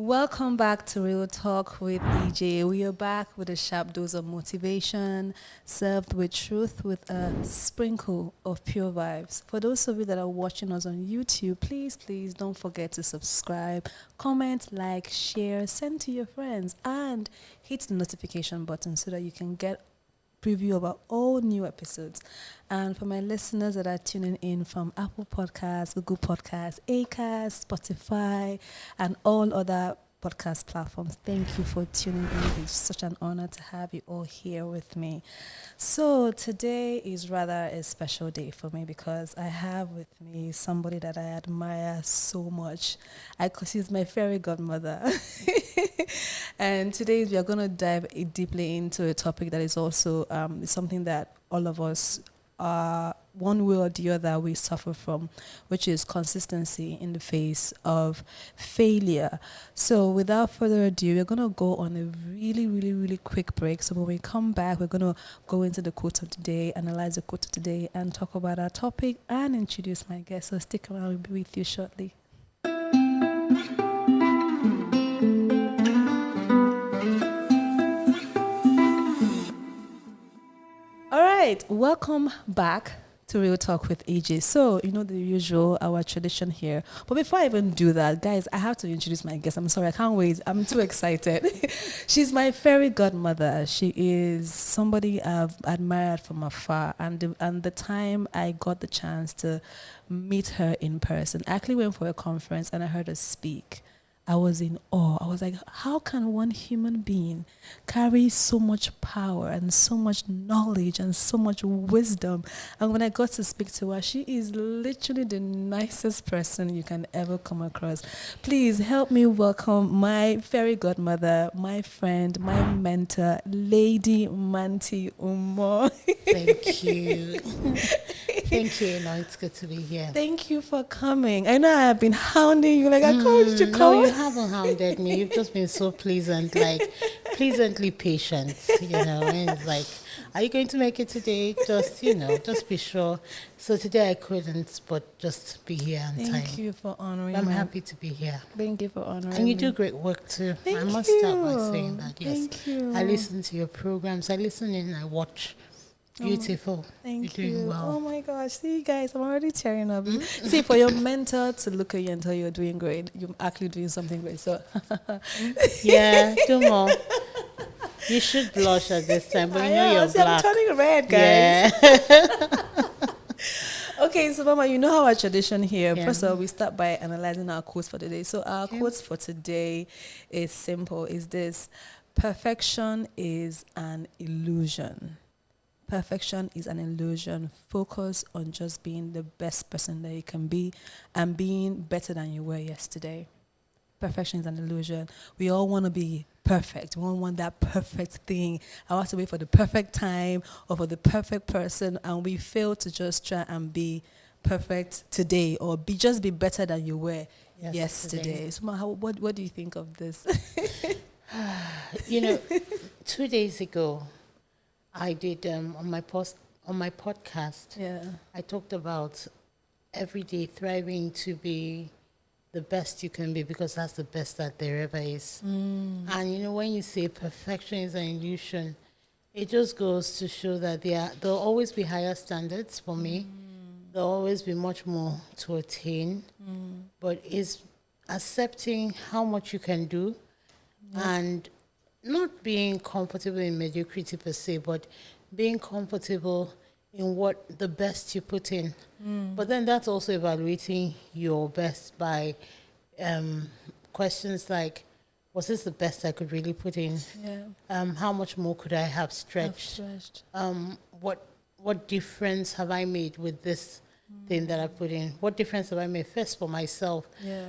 Welcome back to Real Talk with Ejay. We are back with a sharp dose of motivation, served with truth with a sprinkle of pure vibes. For those of you that are watching us on YouTube, please don't forget to subscribe, comment, like, share, send to your friends, and hit the notification button so that you can get preview about all new episodes. And for my listeners that are tuning in from Apple Podcasts, Google Podcasts, Acast, Spotify, and all other podcast platforms, thank you for tuning in. It's such an honor to have you all here with me. So today is rather a special day for me because I have with me somebody that I admire so much. She's my fairy godmother. And today we are going to dive deeply into a topic that is also something that all of us, one way or the other, we suffer from, which is consistency in the face of failure. So without further ado, we're going to go on a really quick break. So when we come back, we're going to go into the quote of the day, analyze the quote of the day, and talk about our topic and introduce my guest. So stick around, we'll be with you shortly. All right, welcome back to Real Talk with Ejay. So, you know the usual, our tradition here. But before I even do that, guys, I have to introduce my guest. I'm sorry, I can't wait. I'm too excited. She's my fairy godmother. She is somebody I've admired from afar. And the time I got the chance to meet her in person, I actually went for a conference and I heard her speak. I was in awe. I was like, how can one human being carry so much power and so much knowledge and so much wisdom? And when I got to speak to her, she is literally the nicest person you can ever come across. Please help me welcome my fairy godmother, my friend, my mentor, Lady Mmanti Umoh. Thank you. Thank you, Eno. It's good to be here. Thank you for coming. I know I have been hounding you, like I called you to come. No, you haven't hounded me. You've just been so pleasant, like pleasantly patient, and it's like, are you going to make it today? Just, just be sure. So today I couldn't, but just be here on time. Thank you for honoring me. I'm happy to be here. Thank you for honoring me. And you do great work too. Thank I must you. start by saying that, yes. Thank you. I listen to your programs. I listen in, I watch. Beautiful. Thank You're you. doing well. Oh my gosh. See, guys, I'm already tearing up. See, for your mentor to look at you and tell you you're doing great, you're actually doing something great. So, yeah, do more. You should blush at this time, but you're see, black. I'm turning red, guys. Yeah. Okay, so Mama, you know how our tradition here. Yeah. First of all, we start by analyzing our quotes for the day. So our quotes for today is simple. Is this: perfection is an illusion. Perfection is an illusion. Focus on just being the best person that you can be and being better than you were yesterday. Perfection is an illusion. We all want to be perfect. We all want that perfect thing. I want to wait for the perfect time or for the perfect person, and we fail to just try and be perfect today or just be better than you were yesterday. So, what do you think of this? 2 days ago, I did on my podcast. Yeah. I talked about every day thriving to be the best you can be because that's the best that there ever is. And when you say perfection is an illusion, it just goes to show that there'll always be higher standards for me. There'll always be much more to attain. But it's accepting how much you can do and not being comfortable in mediocrity per se, but being comfortable in what the best you put in. But then that's also evaluating your best by questions like, was this the best I could really put in? Yeah. How much more could I have stretched? What difference have I made with this thing that I put in? What difference have I made first for myself? Yeah.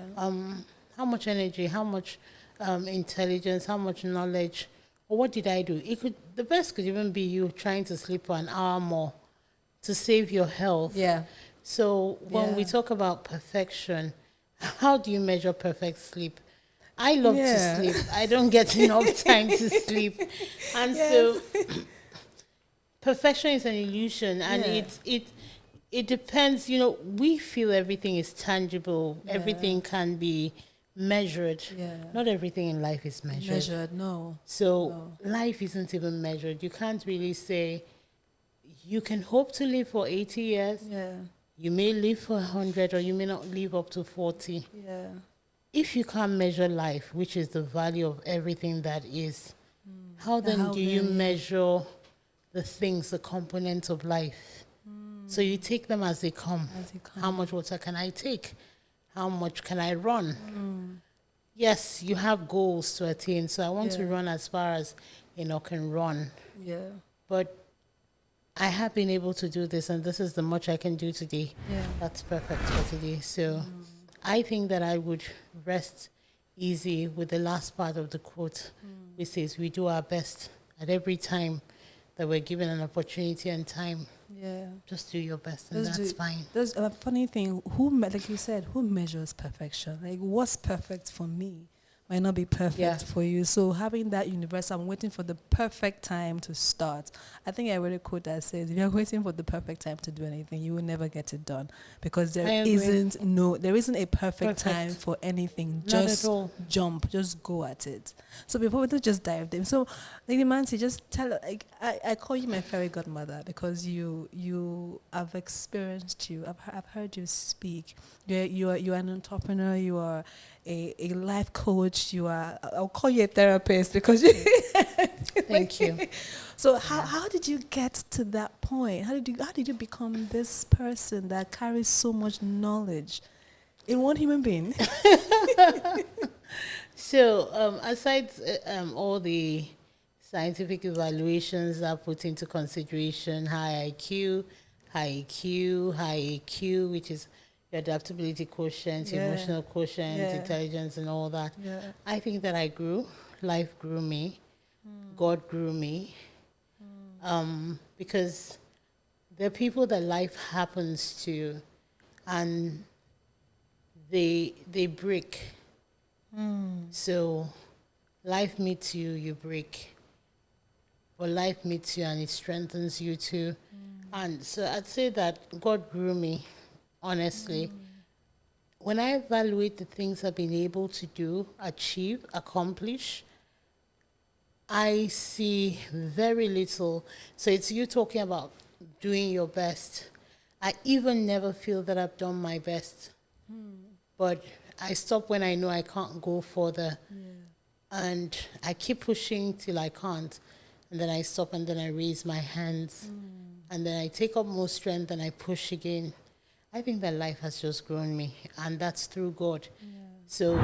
How much energy, how much intelligence, how much knowledge, or what did I do? The best could even be you trying to sleep for an hour more to save your health. Yeah. So when we talk about perfection, how do you measure perfect sleep? I love to sleep. I don't get enough time to sleep. And so perfection is an illusion, and it depends. We feel everything is tangible. Everything can be measured. Yeah. Not everything in life is measured. Measured, no. So life isn't even measured. You can't really say you can hope to live for 80 years. Yeah. You may live for 100 or you may not live up to 40. Yeah. If you can't measure life, which is the value of everything that is, how then do you measure the things, the components of life? So you take them as they come. As they come. How much water can I take? How much can I run? Yes, you have goals to attain. So I want to run as far as Eno can run. Yeah. But I have been able to do this, and this is the much I can do today. Yeah. That's perfect for today. So I think that I would rest easy with the last part of the quote, which says, we do our best at every time that we're given an opportunity and time. Yeah. Just do your best, and that's fine. There's a funny thing. Like you said, who measures perfection? Like, what's perfect for me might not be perfect for you. So having that universe, I'm waiting for the perfect time to start. I think I read a quote that says, if you're waiting for the perfect time to do anything, you will never get it done, because there isn't a perfect time for anything. Just jump, just go at it. So before we do, just dive in. So Lady Mmanti, just tell her, like, I call you my fairy godmother because I've experienced you. I've heard you speak. You're an entrepreneur. You are a life coach. I'll call you a therapist because you Thank you. So how did you get to that point? How did you become this person that carries so much knowledge in one human being? So aside all the scientific evaluations are put into consideration, high IQ, high EQ, high AQ, which is your adaptability quotient, emotional quotient, intelligence, and all that. Yeah. I think that I grew. Life grew me. God grew me. Because there are people that life happens to, and they break. So life meets you, you break. But life meets you and it strengthens you too. And so I'd say that God grew me. Honestly, when I evaluate the things I've been able to do, achieve, accomplish, I see very little. So it's you talking about doing your best. I even never feel that I've done my best. But I stop when I know I can't go further. And I keep pushing till I can't. And then I stop and then I raise my hands. And then I take up more strength and I push again. I think that life has just grown me, and that's through God. So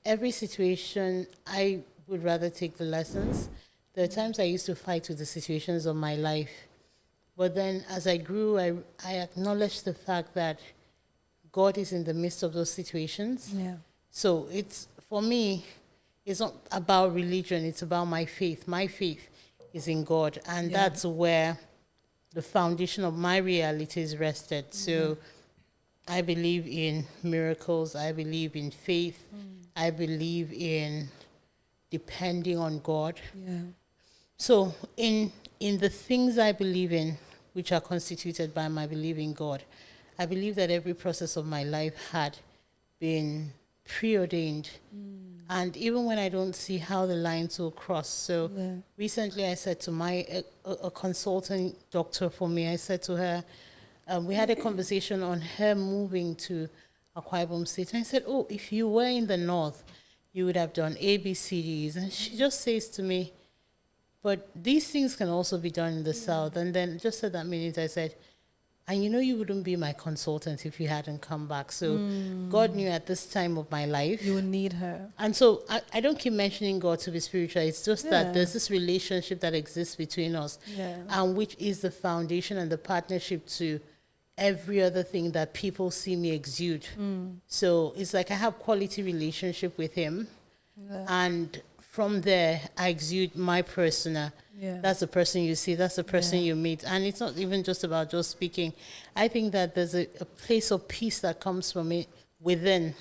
every situation, I would rather take the lessons. There are times I used to fight with the situations of my life. But then as I grew, I acknowledged the fact that God is in the midst of those situations. So for me, it's not about religion, it's about my faith. My faith is in God, and that's where the foundation of my reality is rested. So I believe in miracles. I believe in faith. I believe in depending on God. So in the things I believe in, which are constituted by my belief in God, I believe that every process of my life had been preordained. And even when I don't see how the lines will cross. So recently I said to a consultant doctor for me, I said to her, we had a conversation on her moving to Akwa Ibom State. And I said, oh, if you were in the north, you would have done ABCDs. And she just says to me, but these things can also be done in the south. And then just at that minute I said, and you wouldn't be my consultant if you hadn't come back. So God knew at this time of my life. You would need her. And so I don't keep mentioning God to be spiritual. It's just that there's this relationship that exists between us. And which is the foundation and the partnership to every other thing that people see me exude. So it's like I have quality relationship with him. And from there, I exude my persona. That's the person you see, that's the person you meet. And it's not even just about just speaking. I think that there's a place of peace that comes from it within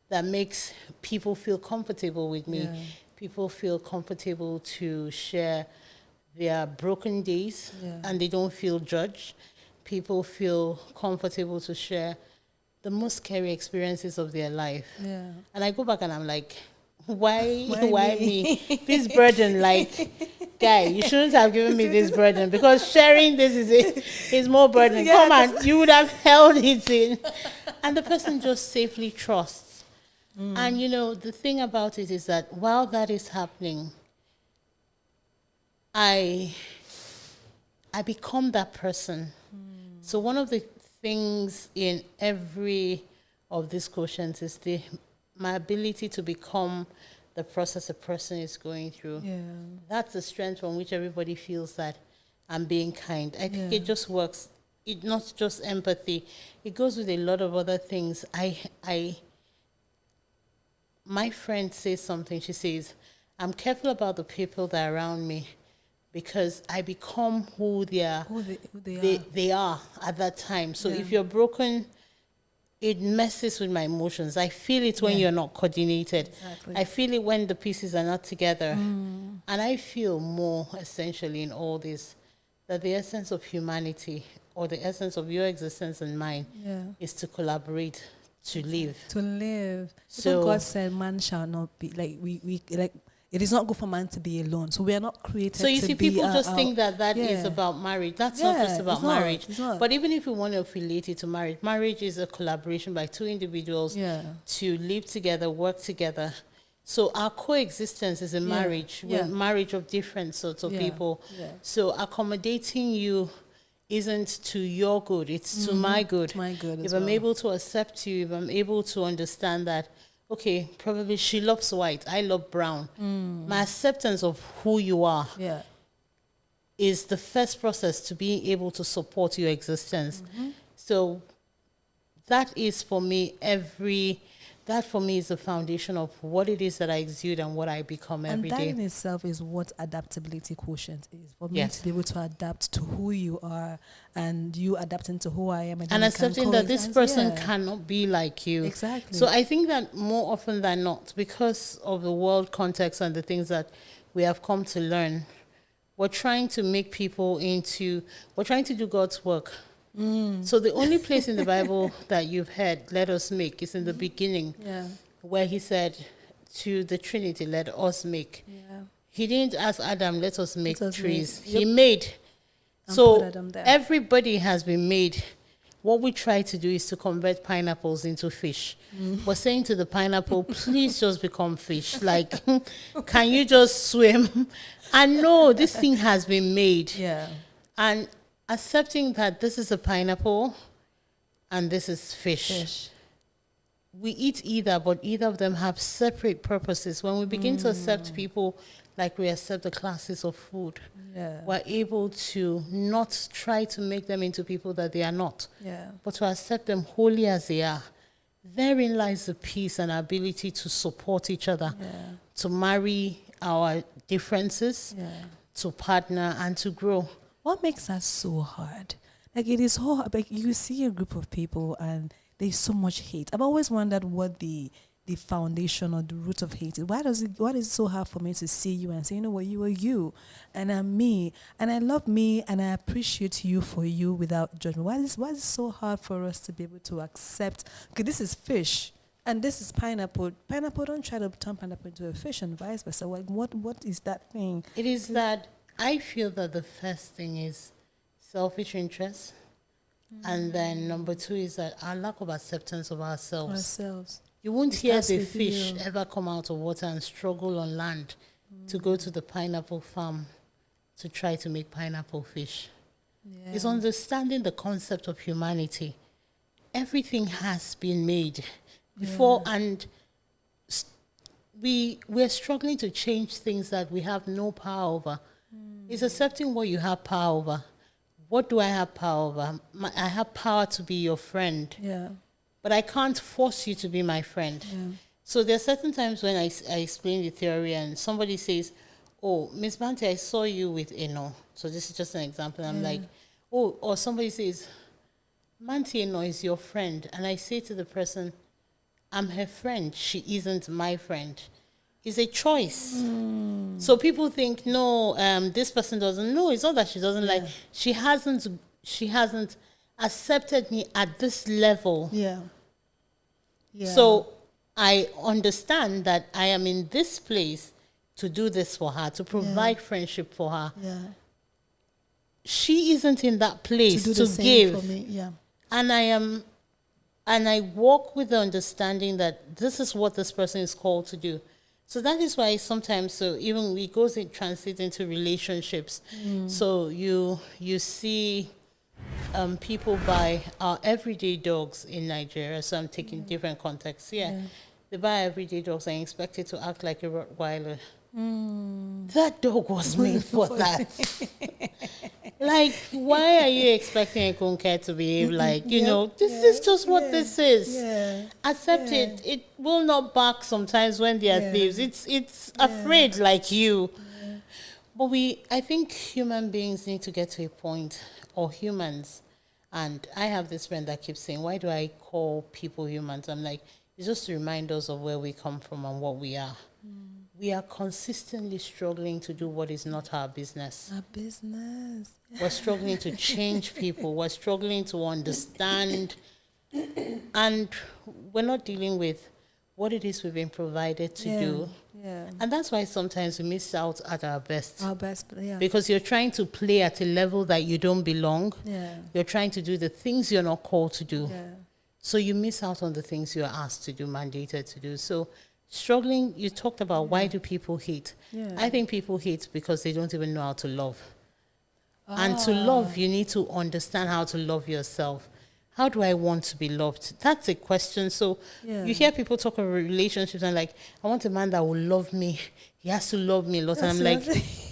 that makes people feel comfortable with me. People feel comfortable to share their broken days and they don't feel judged. People feel comfortable to share the most scary experiences of their life. Yeah. And I go back and I'm like, why Why me? This burden, like, guy, you shouldn't have given me this burden, because sharing this is more burden. Yeah, Come on, you would have held it in. And the person just safely trusts. And you know, the thing about it is that while that is happening, I become that person. So one of the things in every of these quotients is my ability to become the process a person is going through. Yeah. That's the strength from which everybody feels that I'm being kind. I think it just works. It not just empathy. It goes with a lot of other things. My friend says something. She says, I'm careful about the people that are around me, because I become who they are at that time. So if you're broken, it messes with my emotions. I feel it when you're not coordinated. Exactly. I feel it when the pieces are not together. And I feel more essentially in all this that the essence of humanity, or the essence of your existence and mine, is to collaborate, to live. To live. So God said, "Man shall not be like we like." It is not good for man to be alone. So we are not created. So you to see, be people just think that is about marriage. That's not just about marriage. It's not. But even if we want to affiliate it to marriage, marriage is a collaboration by two individuals to live together, work together. So our coexistence is a marriage. We're a marriage of different sorts of people. Yeah. So accommodating you isn't to your good, it's to my good. My good. If I'm able to accept you, if I'm able to understand that, okay, probably she loves white, I love brown. My acceptance of who you are is the first process to being able to support your existence. So that is for me that for me is the foundation of what it is that I exude and what I become every day. And that in itself is what adaptability quotient is. For me to be able to adapt to who you are, and you adapting to who I am. And accepting that this person cannot be like you. Exactly. So I think that more often than not, because of the world context and the things that we have come to learn, we're trying to make people we're trying to do God's work. So the only place in the Bible that you've heard, let us make, is in the beginning, where he said to the Trinity, let us make. He didn't ask Adam, let us make trees. He made. So everybody has been made. What we try to do is to convert pineapples into fish. We're saying to the pineapple, please just become fish. Like, can you just swim? And no, this thing has been made. And accepting that this is a pineapple and this is fish. We eat either, but either of them have separate purposes. When we begin to accept people like we accept the classes of food, we're able to not try to make them into people that they are not, but to accept them wholly as they are. Therein lies the peace and ability to support each other, to marry our differences, to partner, and to grow. What makes that so hard? Like, it is hard. Like, you see a group of people and there's so much hate. I've always wondered what the foundation or the root of hate is. Why is it so hard for me to see you and say, you know what, you are you and I'm me and I love me and I appreciate you for you without judgment? Why is it so hard for us to be able to accept, okay, this is fish and this is pineapple. Pineapple, don't try to turn pineapple into a fish and vice versa. Like, what is that thing? It is that I feel that the first thing is selfish interest. And then number two is that our lack of acceptance of ourselves. You won't hear the fish ever come out of water and struggle on land to go to the pineapple farm to try to make pineapple fish. It's understanding the concept of humanity. Everything has been made before, and we're struggling to change things that we have no power over. It's accepting what you have power over. What do I have power over? I have power to be your friend. But I can't force you to be my friend. So there are certain times when I explain the theory and somebody says, oh, Miss Mmanti, I saw you with Eno. So this is just an example. I'm like, oh, or somebody says, Mmanti Eno is your friend. And I say to the person, I'm her friend. She isn't my friend. It's a choice. So people think, no, this person doesn't. No, it's not that she doesn't like. She hasn't accepted me at this level Yeah. So I understand that I am in this place to do this for her, to provide friendship for her. Yeah. She isn't in that place To do to the same give. for me. Yeah. And I walk with the understanding that this is what this person is called to do. So that is why sometimes, so even it goes in transit into relationships. So you see people buy our everyday dogs in Nigeria. So I'm taking different contexts. Yeah. They buy everyday dogs and expect it to act like a Rottweiler. That dog was made for that. Like, why are you expecting a coon cat to behave like, this is just what this is. Yeah. Accept it. It will not bark sometimes when they are thieves. It's afraid like you. But I think human beings need to get to a point, or humans, and I have this friend that keeps saying, why do I call people humans? I'm like, it's just to remind us of where we come from and what we are. We are consistently struggling to do what is not our business. Our business. We're struggling to change people. We're struggling to understand. And we're not dealing with what it is we've been provided to do. Yeah. And that's why sometimes we miss out at our best. Our best. Yeah. Because you're trying to play at a level that you don't belong. Yeah. You're trying to do the things you're not called to do. Yeah. So you miss out on the things you're asked to do, mandated to do. So struggling, you talked about why do people hate? Yeah. I think people hate because they don't even know how to love. And to love, you need to understand how to love yourself. How do I want to be loved? That's a question. So you hear people talk about relationships and like, I want a man that will love me. He has to love me a lot. And I'm like,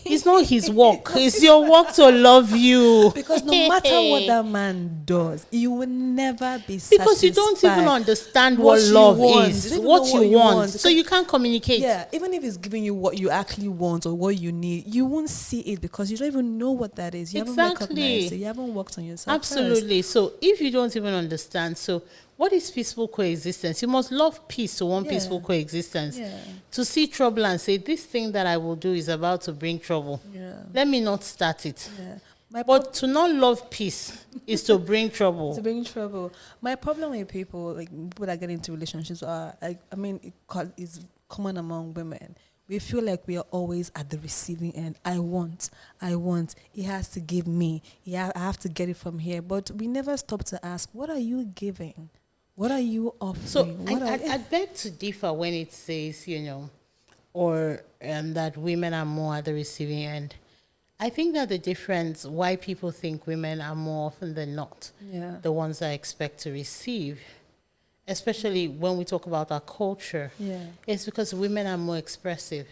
it's not his work. It's your work to love you. Because no matter what that man does, you will never be satisfied. Because you don't even understand what love is, what you want. So you can't communicate. Yeah, even if it's giving you what you actually want or what you need, you won't see it because you don't even know what that is. You haven't recognized it. You haven't worked on yourself. Absolutely. First. So if you don't even understand, so what is peaceful coexistence? You must love peace to want peaceful coexistence. Yeah. To see trouble and say, this thing that I will do is about to bring trouble. Yeah. Let me not start it. Yeah. But to not love peace is to bring trouble. To bring trouble. My problem with people, like people that get into relationships, are, like, I mean, it's common among women. We feel like we are always at the receiving end. I want. He has to give me. Yeah, I have to get it from here. But we never stop to ask, what are you giving? What are you offering? So I beg to differ when it says, or that women are more at the receiving end. I think that the difference, why people think women are more often than not the ones that expect to receive, especially when we talk about our culture, it's because women are more expressive.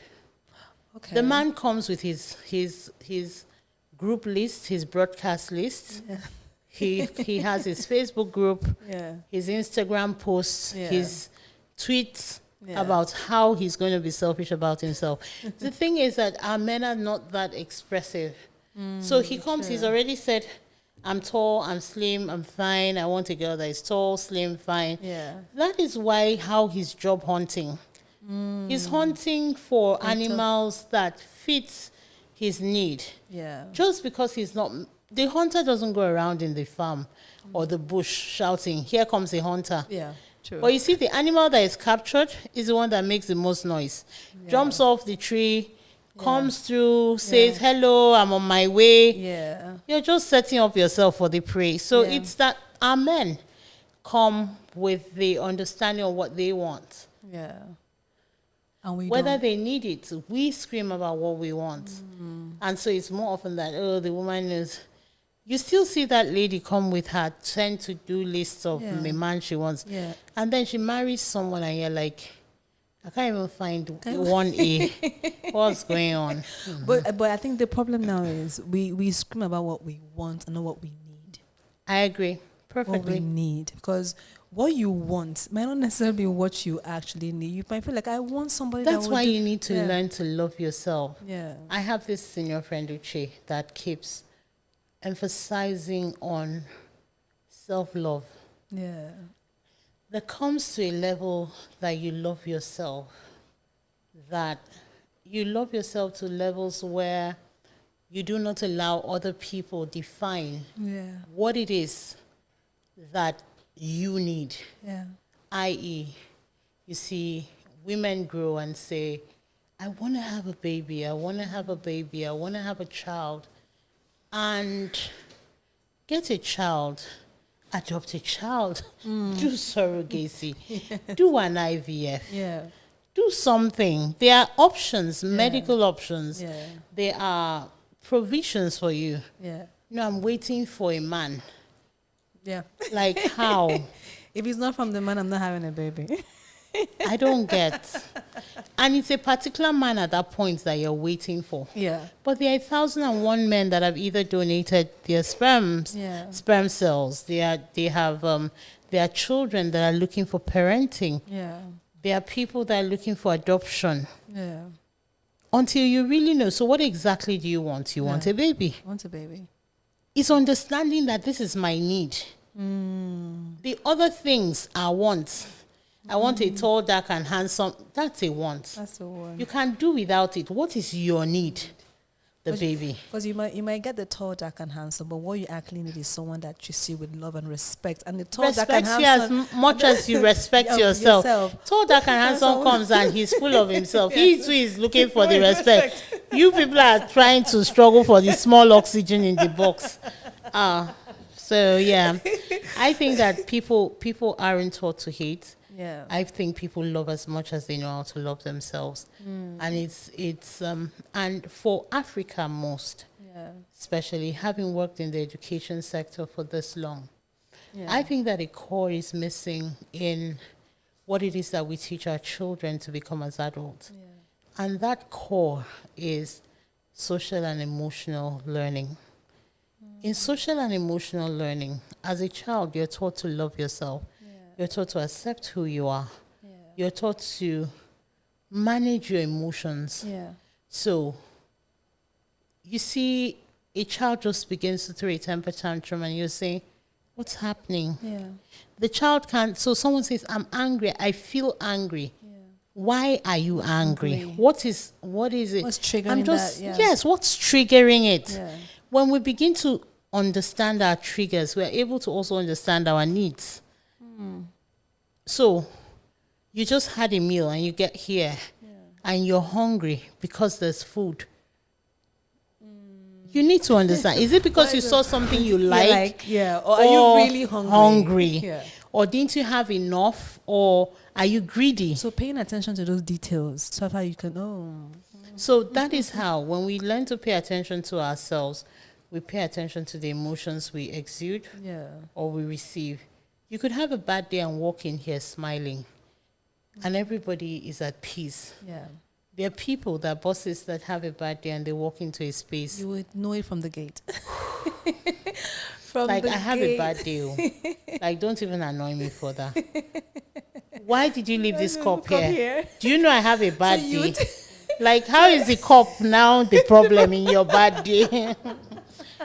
Okay. The man comes with his group list, his broadcast list. Yeah. He has his Facebook group, his Instagram posts, his tweets about how he's going to be selfish about himself. The thing is that our men are not that expressive. So he comes, he's already said, I'm tall, I'm slim, I'm fine. I want a girl that is tall, slim, fine. Yeah. That is how he's job hunting. He's hunting for animals that fits his need. Yeah. Just because he's not... The hunter doesn't go around in the farm or the bush shouting, here comes a hunter. Yeah, true. But you see, the animal that is captured is the one that makes the most noise. Jumps off the tree, comes through, says, hello, I'm on my way. Yeah. You're just setting up yourself for the prey. So it's that our men come with the understanding of what they want. Yeah. And whether they need it, we scream about what we want. And so it's more often that, the woman is... You still see that lady come with her to-do lists of the man she wants. Yeah. And then she marries someone and you're like, I can't even find 1A. What's going on? But I think the problem now is we scream about what we want and not what we need. I agree. Perfectly. What we need. Because what you want might not necessarily be what you actually need. You might feel like, I want somebody That's why you need to learn to love yourself. Yeah. I have this senior friend, Ejay, that keeps emphasizing on self-love. Yeah. There comes to a level that you love yourself, that you love yourself to levels where you do not allow other people define what it is that you need. Yeah. I.e., you see women grow and say, I want to have a baby, I want to have a baby, I want to have a child. And get a child, adopt a child, do surrogacy, do an IVF, Yeah. do something. There are options, medical options. Yeah. There are provisions for you. Yeah. No, I'm waiting for a man. Yeah. Like how? If it's not from the man, I'm not having a baby. I don't get. And it's a particular man at that point that you're waiting for. Yeah. But there are 1,001 men that have either donated their sperm cells. They are children that are looking for parenting. Yeah. There are people that are looking for adoption. Yeah. Until you really know. So what exactly do you want? You want a baby. I want a baby. It's understanding that this is my need. The other things are wants. I want a tall, dark, and handsome. That's a want. That's the one. You can't do without it. What is your need? The baby. Because you might get the tall, dark, and handsome, but what you actually need is someone that treats you with love and respect. And the tall, dark, and Respect you handsome, as much as you respect yourself. Tall, dark, and handsome comes and he's full of himself. He too is looking for the respect. You people are trying to struggle for the small oxygen in the box. So yeah, I think that people aren't taught to hate. Yeah. I think people love as much as they know how to love themselves, and it's and for Africa most, especially having worked in the education sector for this long, I think that a core is missing in what it is that we teach our children to become as adults, and that core is social and emotional learning. In social and emotional learning, as a child, you're taught to love yourself. You're taught to accept who you are. You're taught to manage your emotions. So, you see, a child just begins to throw a temper tantrum and you're saying, what's happening? The child can't, so someone says, I'm angry, I feel angry. Why are you angry? What is it? What's triggering that? Yes, what's triggering it? When we begin to understand our triggers, we're able to also understand our needs. So, you just had a meal and you get here and you're hungry because there's food. You need to understand. Is it because you saw something you like? Or are you really hungry? Or didn't you have enough? Or are you greedy? So paying attention to those details, so how you can, So that is how, when we learn to pay attention to ourselves, we pay attention to the emotions we exude or we receive. You could have a bad day and walk in here smiling, and everybody is at peace. There are people, that bosses that have a bad day and they walk into a space. You would know it from the gate. I have a bad day. Like, don't even annoy me for that. Why did you leave this cup here? Do you know I have a bad day? Like, how is the cup now the problem in your bad day?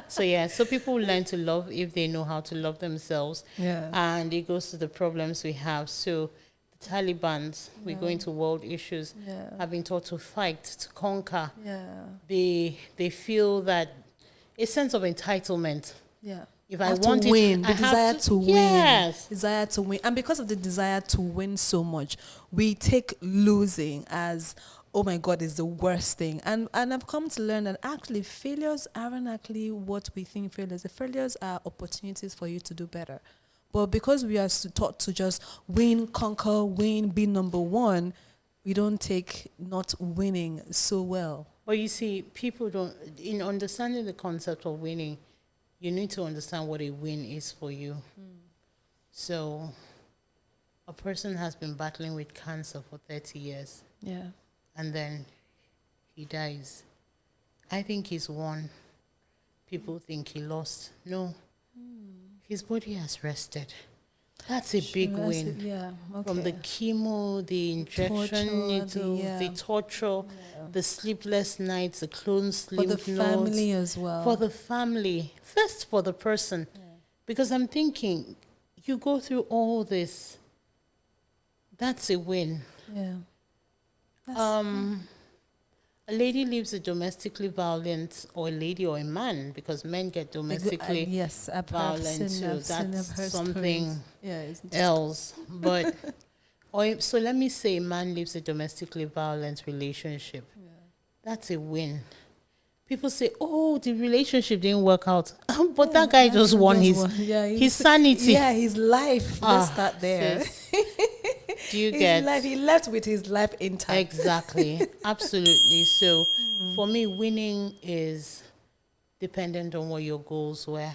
So people learn to love if they know how to love themselves. And it goes to the problems we have. So the Talibans, we go into world issues, have been taught to fight, to conquer. They feel that a sense of entitlement. If I want to win, it, the desire to win. Yes. Desire to win. And because of the desire to win so much, we take losing as, oh my God, is the worst thing. And I've come to learn that actually failures aren't actually what we think failures. The failures are opportunities for you to do better. But because we are taught to just win, conquer, win, be number one, we don't take not winning so well. But you see, people don't, in understanding the concept of winning, you need to understand what a win is for you. So a person has been battling with cancer for 30 years. And then he dies. I think he's won. People think he lost. No. His body has rested. That's a big win. From the chemo, the injection needles, the torture, the sleepless nights, the closed lymph nodes. For the family as well. For the family. First for the person. Because I'm thinking, you go through all this. That's a win. A lady leaves a domestically violent, or a lady or a man, because men get domestically violent too. That's something else. But So let me say a man lives a domestically violent relationship. That's a win. People say, oh, the relationship didn't work out. But that guy just won his sanity. Yeah, his life. Let's start there. Sis, do you His get? life, he left with his life intact. Exactly. Absolutely. So for me, winning is dependent on what your goals were.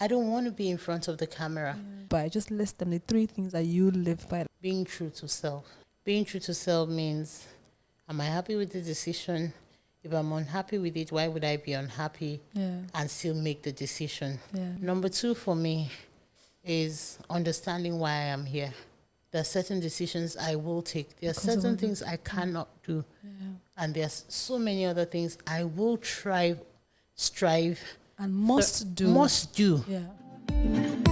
I don't want to be in front of the camera. But just list them the 3 things that you live by. Being true to self. Being true to self means, am I happy with the decision? If I'm unhappy with it, why would I be unhappy and still make the decision? Number 2 for me is understanding why I am here. There are certain decisions I will take. There are certain things I cannot do. And there's so many other things I will strive, and must do. Must do. Yeah.